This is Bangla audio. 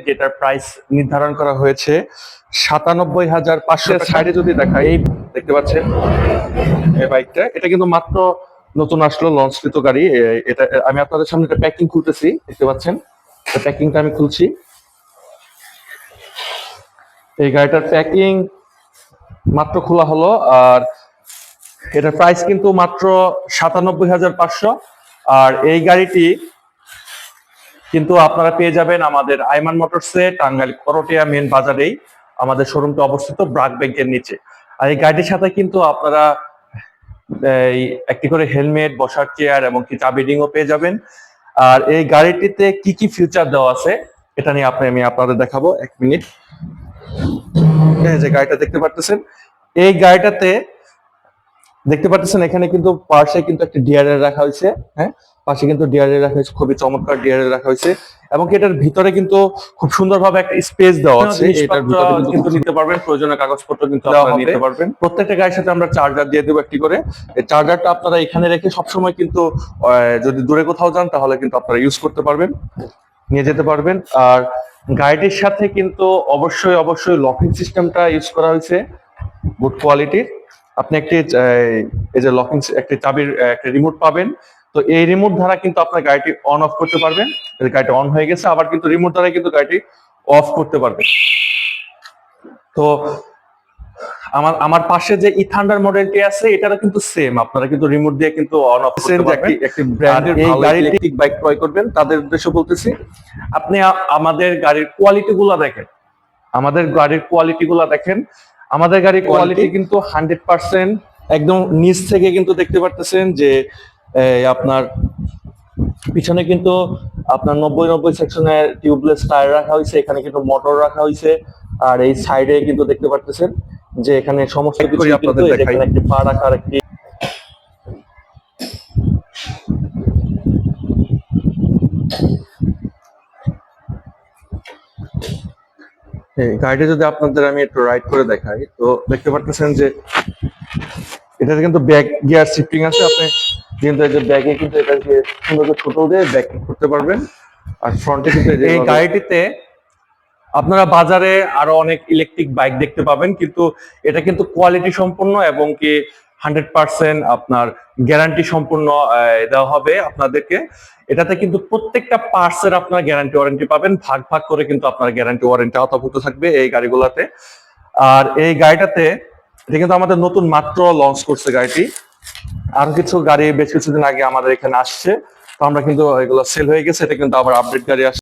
যেটার প্রাইস নির্ধারণ করা হয়েছে 97,500। সাইডে যদি দেখাই, এই দেখতে পাচ্ছেন এই বাইকটা, এটা কিন্তু মাত্র নতুন আসলো, লঞ্চকৃত গাড়ি। এটা আমি আপনাদের সামনে একটা প্যাকিং খুলতেছি, দেখতে পাচ্ছেন প্যাকিংটা আমি খুলছি। এই গাড়িটার প্যাকিং মাত্র খোলা হলো, আর এটার প্রাইস কিন্তু মাত্র 97,500। আর এই গাড়িটি কিন্তু আপনারা পেয়ে যাবেন আমাদের আইমান মোটরসে, টাঙ্গাইল করটিয়া মেন বাজারেই আমাদের শোরুমটা অবস্থিত, ব্রাক ব্যাংকের নিচে। আর এই গাড়িটির সাথে কিন্তু আপনারা এই একটি করে হেলমেট, বসার চেয়ার এবং কি চাবি রিংও পেয়ে যাবেন। আর এই গাড়িটিতে কি কি ফিচার দেওয়া আছে এটা নিয়ে আমি আপনাদের দেখাবো, 1 মিনিট। যে গাড়িটা দেখতে পাচ্ছেন, এই গাড়িটাতে দেখতে পাচ্ছেন এখানে কিন্তু পাশে কিন্তু একটা ডিআরএল রাখা হয়েছে। হ্যাঁ, পাশে কিন্তু ডিআরএল রাখা হয়েছে, খুবই চমৎকার ডিআরএল রাখা হয়েছে। এবং এটার ভিতরে কিন্তু খুব সুন্দরভাবে একটা স্পেস দেওয়া আছে, এটার ভিতরে কিন্তু নিতে পারবেন, প্রয়োজনীয় কাগজপত্র কিন্তু আপনারা নিতে পারবেন। প্রত্যেকটা গাড়ির সাথে আমরা চার্জার দিয়ে দেবো একটি করে। এই চার্জারটা আপনারা এখানে রেখে সবসময় কিন্তু যদি দূরে কোথাও যান তাহলে কিন্তু আপনারা ইউজ করতে পারবেন, নিয়ে যেতে পারবেন। আর গাড়িটির সাথে কিন্তু অবশ্যই লকিং সিস্টেমটা ইউজ করা হয়েছে, গুড কোয়ালিটির। আপনি একটি এই যে লকিং একটি চাবির একটা রিমোট পাবেন, তো এই রিমোট দ্বারা কিন্তু আপনার গাড়িটি অন অফ করতে পারবেন। গাড়িটি অন হয়ে গেছে, আবার কিন্তু রিমোট দ্বারা কিন্তু গাড়িটি অফ করতে পারবেন। তো আমার পাশে যে ইথান্ডার মডেলটি আছে, এটারও কিন্তু সেম, আপনারা কিন্তু রিমোট দিয়ে কিন্তু অন অফ করতে পারবেন। একটি ব্র্যান্ডের ভালো ইলেকট্রিক বাইক ক্রয় করবেন তাদের উদ্দেশ্যে বলতেছি, আপনি আমাদের গাড়ির কোয়ালিটি গুলা দেখেন, আমাদের গাড়ির কোয়ালিটি গুলা দেখেন। আমাদের গাড়ির কোয়ালিটি কিন্তু 100% একদম নিচ থেকে কিন্তু দেখতে পারতেছেন যে আপনার পিছনে কিন্তু আপনার 90 সেকশনের টিউবলেস টায়ার রাখা হয়েছে, এখানে কিন্তু মোটর রাখা হয়েছে। আর এই সাইডে কিন্তু দেখতে পারতেছেন যে এখানে সমস্ত কিছু আপনাদের দেখাই, একটি পা রাখার একটি গাড়িটা যদি আপনাদের আমি একটু রাইড করে দেখাই, তো দেখতে পারতেছেন যে এটাতে কিন্তু ব্যাক গিয়ার শিফটিং আছে। আপনি কিন্তু এই যে ব্যাগে কিন্তু এটাকে সুন্দর করে ছোট দিয়ে ব্যাক করতে পারবেন। আর ফ্রন্টে কিন্তু এই গাড়িটিতে আপনারা বাজারে আরো অনেক ইলেকট্রিক বাইক দেখতে পাবেন, কিন্তু এটা কিন্তু কোয়ালিটি সম্পন্ন এবং কি 100% আপনার গ্যারান্টি সম্পূর্ণ দেওয়া হবে আপনাদেরকে। এটাতে কিন্তু প্রত্যেকটা পার্টসের আপনার গ্যারান্টি ওয়ারেন্টি পাবেন, ভাগ ভাগ করে কিন্তু আপনার গ্যারান্টি ওয়ারেন্টি আওতাভুক্ত থাকবে এই গাড়িগুলোতে। আর এই গাড়িটাতে এটা কিন্তু আমাদের নতুন মাত্র লঞ্চ করছে গাড়িটি, আরো কিছু গাড়ি বেশ কিছুদিন আগে আমাদের এখানে আসছে, তো আমরা কিন্তু এগুলো সেল হয়ে গেছে, এটা কিন্তু আবার আপডেট গাড়ি আসছে।